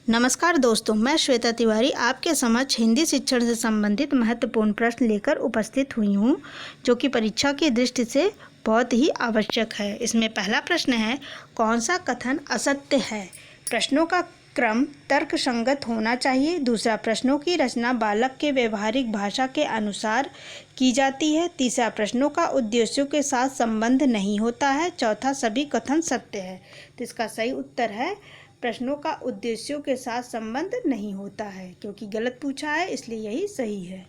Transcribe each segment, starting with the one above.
नमस्कार दोस्तों, मैं श्वेता तिवारी आपके समक्ष हिंदी शिक्षण से संबंधित महत्वपूर्ण प्रश्न लेकर उपस्थित हुई हूँ, जो कि परीक्षा की दृष्टि से बहुत ही आवश्यक है। इसमें पहला प्रश्न है, कौन सा कथन असत्य है? प्रश्नों का क्रम तर्क संगत होना चाहिए। दूसरा, प्रश्नों की रचना बालक के व्यवहारिक भाषा के अनुसार की जाती है। तीसरा, प्रश्नों का उद्देश्यों के साथ संबंध नहीं होता है। चौथा, सभी कथन सत्य है। तो इसका सही उत्तर है, प्रश्नों का उद्देश्यों के साथ संबंध नहीं होता है, क्योंकि गलत पूछा है इसलिए यही सही है।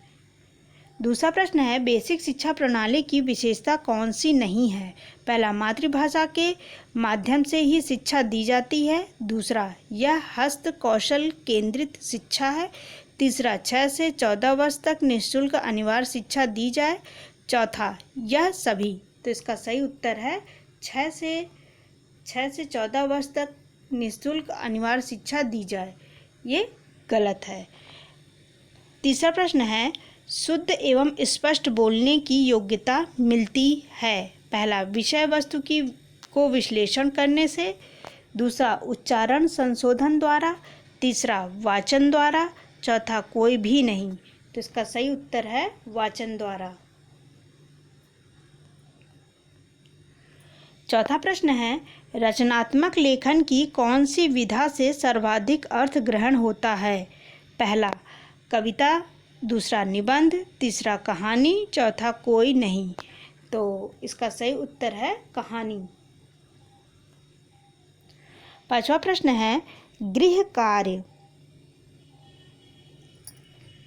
दूसरा प्रश्न है, बेसिक शिक्षा प्रणाली की विशेषता कौन सी नहीं है? पहला, मातृभाषा के माध्यम से ही शिक्षा दी जाती है। दूसरा, यह हस्त कौशल केंद्रित शिक्षा है। तीसरा, 6 से 14 वर्ष तक निःशुल्क अनिवार्य शिक्षा दी जाए। चौथा, यह सभी। तो इसका सही उत्तर है 6 से 14 वर्ष तक निःशुल्क अनिवार्य शिक्षा दी जाए। ये गलत है। तीसरा प्रश्न है, शुद्ध एवं स्पष्ट बोलने की योग्यता मिलती है। पहला, विषय वस्तु को विश्लेषण करने से। दूसरा, उच्चारण संशोधन द्वारा। तीसरा, वाचन द्वारा। चौथा, कोई भी नहीं। तो इसका सही उत्तर है वाचन द्वारा। चौथा प्रश्न है, रचनात्मक लेखन की कौन सी विधा से सर्वाधिक अर्थ ग्रहण होता है? पहला, कविता। दूसरा, निबंध। तीसरा, कहानी। चौथा, कोई नहीं। तो इसका सही उत्तर है कहानी। पांचवा प्रश्न है, गृह कार्य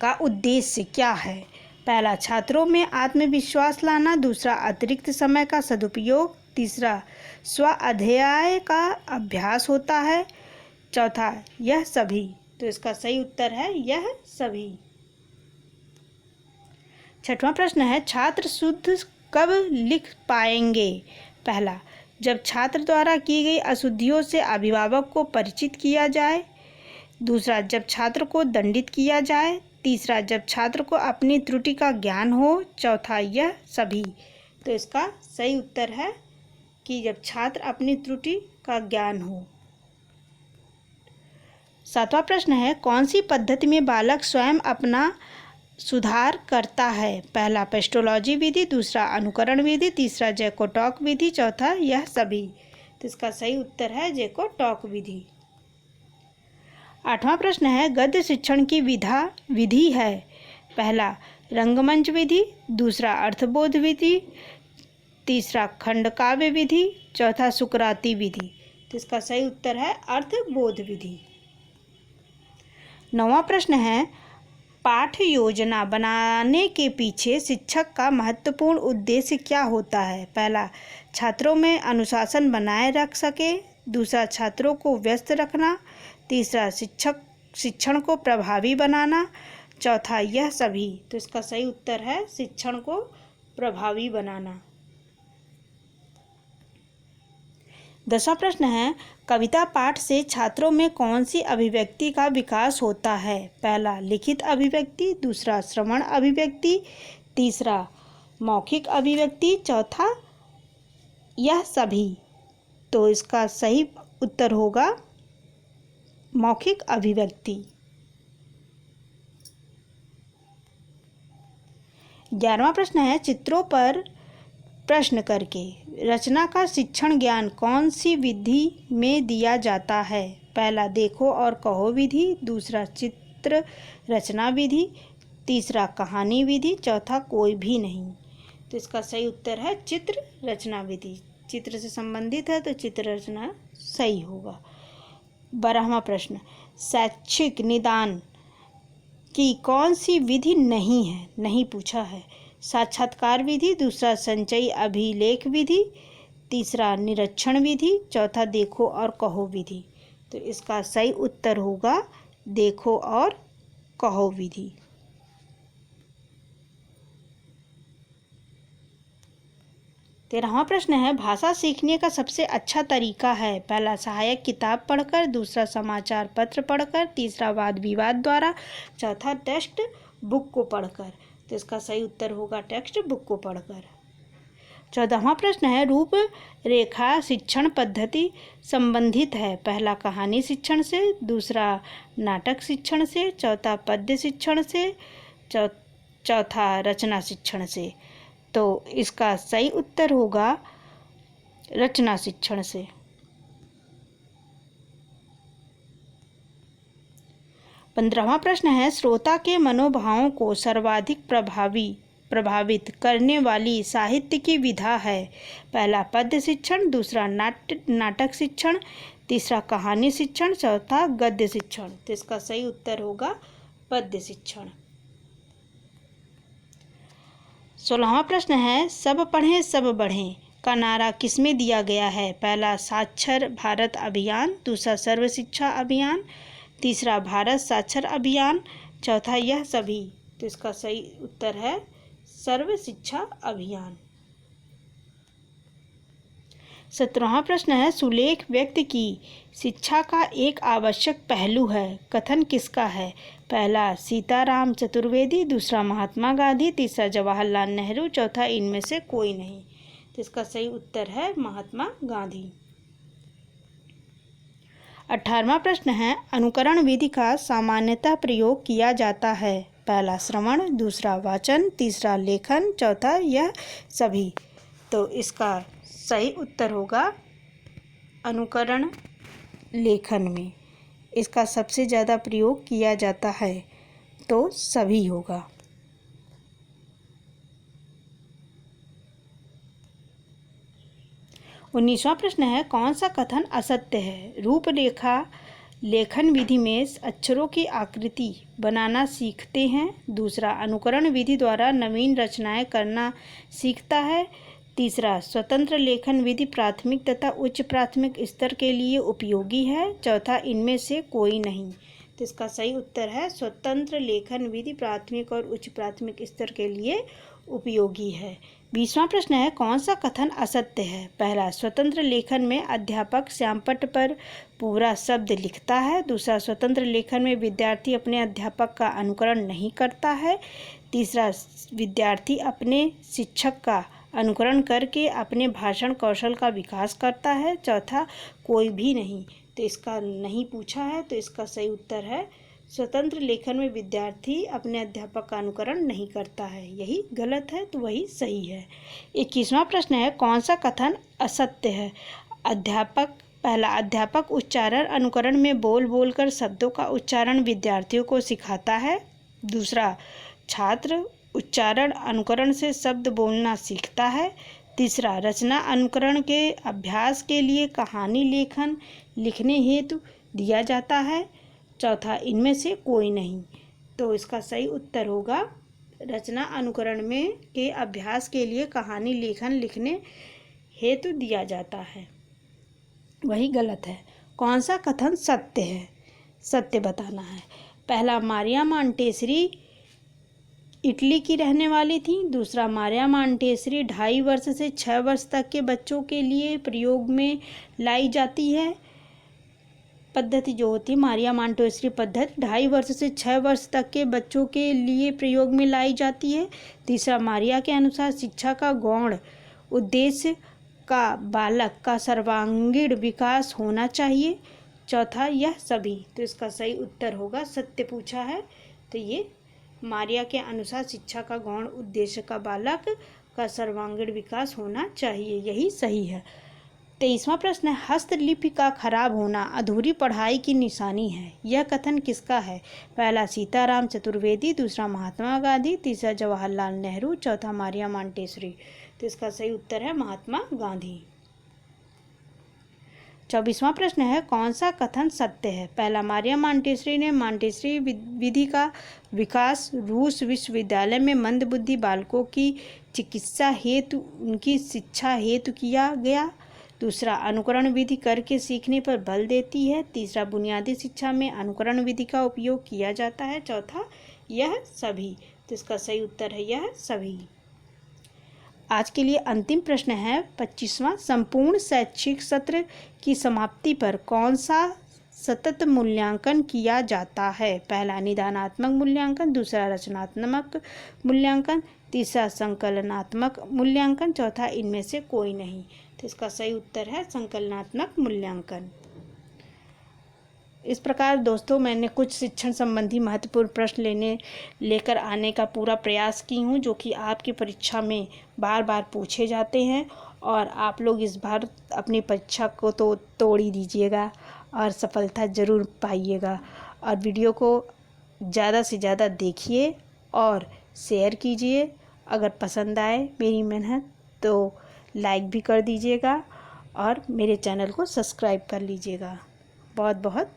का उद्देश्य क्या है? पहला, छात्रों में आत्मविश्वास लाना। दूसरा, अतिरिक्त समय का सदुपयोग। तीसरा, स्व अध्ययन का अभ्यास होता है। चौथा, यह सभी। तो इसका सही उत्तर है यह सभी। छठवां प्रश्न है, छात्र शुद्ध कब लिख पाएंगे? पहला, जब छात्र द्वारा की गई अशुद्धियों से अभिभावक को परिचित किया जाए। दूसरा, जब छात्र को दंडित किया जाए। तीसरा, जब छात्र को अपनी त्रुटि का ज्ञान हो। चौथा, यह सभी। तो इसका सही उत्तर है कि जब छात्र अपनी त्रुटि का ज्ञान हो। सातवां प्रश्न है, कौन सी पद्धति में बालक स्वयं अपना सुधार करता है? पहला, पेस्टोलॉजी विधि। दूसरा, अनुकरण विधि। तीसरा, जैकोटॉक विधि। चौथा, यह सभी। तो इसका सही उत्तर है जैकोटॉक विधि। आठवां प्रश्न है, गद्य शिक्षण की विधि है। पहला, रंगमंच विधि। दूसरा, अर्थबोध विधि। तीसरा, खंडकाव्य विधि। चौथा, सुकराती विधि। तो इसका सही उत्तर है अर्थबोध विधि। नौवां प्रश्न है, पाठ योजना बनाने के पीछे शिक्षक का महत्वपूर्ण उद्देश्य क्या होता है? पहला, छात्रों में अनुशासन बनाए रख सके। दूसरा, छात्रों को व्यस्त रखना। तीसरा, शिक्षण को प्रभावी बनाना। चौथा, यह सभी। तो इसका सही उत्तर है शिक्षण को प्रभावी बनाना। 10वां प्रश्न है, कविता पाठ से छात्रों में कौन सी अभिव्यक्ति का विकास होता है? पहला, लिखित अभिव्यक्ति। दूसरा, श्रवण अभिव्यक्ति। तीसरा, मौखिक अभिव्यक्ति। चौथा, यह सभी। तो इसका सही उत्तर होगा मौखिक अभिव्यक्ति। 11वां प्रश्न है, चित्रों पर प्रश्न करके रचना का शिक्षण ज्ञान कौन सी विधि में दिया जाता है? पहला, देखो और कहो विधि। दूसरा, चित्र रचना विधि। तीसरा, कहानी विधि। चौथा, कोई भी नहीं। तो इसका सही उत्तर है चित्र रचना विधि। चित्र से संबंधित है तो चित्र रचना सही होगा। 12वां प्रश्न, शैक्षिक निदान की कौन सी विधि नहीं है? नहीं पूछा है। साक्षात्कार विधि। दूसरा, संचयी अभिलेख विधि। तीसरा, निरीक्षण विधि। चौथा, देखो और कहो विधि। तो इसका सही उत्तर होगा देखो और कहो विधि। 13वां प्रश्न है, भाषा सीखने का सबसे अच्छा तरीका है? पहला, सहायक किताब पढ़कर। दूसरा, समाचार पत्र पढ़कर। तीसरा, वाद विवाद द्वारा। चौथा, टेक्स्ट बुक को पढ़कर। तो इसका सही उत्तर होगा टेक्स्ट बुक को पढ़कर। 14वां प्रश्न है रूपरेखा शिक्षण पद्धति संबंधित है। पहला कहानी शिक्षण से, दूसरा नाटक शिक्षण से, चौथा पद्य शिक्षण से, चौथा रचना शिक्षण से। तो इसका सही उत्तर होगा रचना शिक्षण से। 15वां प्रश्न है श्रोता के मनोभावों को सर्वाधिक प्रभावित करने वाली साहित्य की विधा है। पहला पद्य शिक्षण, दूसरा नाटक शिक्षण, तीसरा कहानी शिक्षण, चौथा गद्य शिक्षण। तो इसका सही उत्तर होगा पद्य शिक्षण। 16वां प्रश्न है सब पढ़ें सब बढ़ें का नारा किसमें दिया गया है। पहला साक्षर भारत अभियान, दूसरा सर्व शिक्षा अभियान, तीसरा भारत साक्षर अभियान, चौथा यह सभी। तो इसका सही उत्तर है सर्व शिक्षा अभियान। 17वां प्रश्न है सुलेख व्यक्ति की शिक्षा का एक आवश्यक पहलू है। कथन किसका है। पहला सीताराम चतुर्वेदी, दूसरा महात्मा गांधी, तीसरा जवाहरलाल नेहरू, चौथा इनमें से कोई नहीं। तो इसका सही उत्तर है महात्मा गांधी। 18वां प्रश्न है अनुकरण विधि का सामान्यतः प्रयोग किया जाता है। पहला श्रवण, दूसरा वाचन, तीसरा लेखन, चौथा यह सभी। तो इसका सही उत्तर होगा अनुकरण लेखन में इसका सबसे ज़्यादा प्रयोग किया जाता है तो सभी होगा। 19वां प्रश्न है कौन सा कथन असत्य है। रूपरेखा लेखन विधि में अक्षरों की आकृति बनाना सीखते हैं। दूसरा अनुकरण विधि द्वारा नवीन रचनाएं करना सीखता है। तीसरा स्वतंत्र लेखन विधि प्राथमिक तथा उच्च प्राथमिक स्तर के लिए उपयोगी है। चौथा इनमें से कोई नहीं। तो इसका सही उत्तर है स्वतंत्र लेखन विधि प्राथमिक और उच्च प्राथमिक स्तर के लिए उपयोगी है। 20वां प्रश्न है कौन सा कथन असत्य है। पहला स्वतंत्र लेखन में अध्यापक श्यामपट्ट पर पूरा शब्द लिखता है। दूसरा स्वतंत्र लेखन में विद्यार्थी अपने अध्यापक का अनुकरण नहीं करता है। तीसरा विद्यार्थी अपने शिक्षक का अनुकरण करके अपने भाषण कौशल का विकास करता है। चौथा कोई भी नहीं। तो इसका नहीं पूछा है तो इसका सही उत्तर है स्वतंत्र लेखन में विद्यार्थी अपने अध्यापक का अनुकरण नहीं करता है। यही गलत है तो वही सही है। 21वां प्रश्न है कौन सा कथन असत्य है। पहला अध्यापक उच्चारण अनुकरण में बोल बोलकर शब्दों का उच्चारण विद्यार्थियों को सिखाता है। दूसरा छात्र उच्चारण अनुकरण से शब्द बोलना सीखता है। तीसरा रचना अनुकरण के अभ्यास के लिए कहानी लेखन लिखने हेतु दिया जाता है। चौथा इनमें से कोई नहीं। तो इसका सही उत्तर होगा रचना अनुकरण में के अभ्यास के लिए कहानी लेखन लिखने हेतु दिया जाता है। वही गलत है। कौन सा कथन सत्य है, सत्य बताना है। पहला मारिया मॉन्टेसरी इटली की रहने वाली थी। दूसरा मारिया मॉन्टेसरी 2.5 वर्ष से 6 वर्ष तक के बच्चों के लिए प्रयोग में लाई जाती है। पद्धति जो होती है मारिया मॉन्टेसरी पद्धति 2.5 वर्ष से 6 वर्ष तक के बच्चों के लिए प्रयोग में लाई जाती है। तीसरा मारिया के अनुसार शिक्षा का गौण उद्देश्य का बालक का सर्वांगीण विकास होना चाहिए। चौथा यह सभी। तो इसका सही उत्तर होगा सत्य पूछा है तो ये मारिया के अनुसार शिक्षा का गौण उद्देश्य का बालक का सर्वांगीण विकास होना चाहिए, यही सही है। 23वां प्रश्न है हस्तलिपि का खराब होना अधूरी पढ़ाई की निशानी है। यह कथन किसका है। पहला सीताराम चतुर्वेदी, दूसरा महात्मा गांधी, तीसरा जवाहरलाल नेहरू, चौथा मारिया मॉन्टेसरी। तो इसका सही उत्तर है महात्मा गांधी। 24वां प्रश्न है कौन सा कथन सत्य है। पहला मारिया मॉन्टेसरी ने मॉन्टेसरी विधि का विकास रूस विश्वविद्यालय में मंदबुद्धि बालकों की चिकित्सा हेतु उनकी शिक्षा हेतु किया गया। दूसरा अनुकरण विधि करके सीखने पर बल देती है। तीसरा बुनियादी शिक्षा में अनुकरण विधि का उपयोग किया जाता है। चौथा यह सभी। तो इसका सही उत्तर है यह सभी। आज के लिए अंतिम प्रश्न है 25वां संपूर्ण शैक्षिक सत्र की समाप्ति पर कौन सा सतत मूल्यांकन किया जाता है। पहला निदानात्मक मूल्यांकन, दूसरा रचनात्मक मूल्यांकन, तीसरा संकलनात्मक मूल्यांकन, चौथा इनमें से कोई नहीं। तो इसका सही उत्तर है संकलनात्मक मूल्यांकन। इस प्रकार दोस्तों मैंने कुछ शिक्षण संबंधी महत्वपूर्ण प्रश्न लेकर आने का पूरा प्रयास की हूँ, जो कि आपकी परीक्षा में बार बार पूछे जाते हैं। और आप लोग इस बार अपनी परीक्षा को तो तोड़ ही दीजिएगा और सफलता ज़रूर पाइएगा। और वीडियो को ज़्यादा से ज़्यादा देखिए और शेयर कीजिए। अगर पसंद आए मेरी मेहनत तो लाइक भी कर दीजिएगा और मेरे चैनल को सब्सक्राइब कर लीजिएगा। बहुत बहुत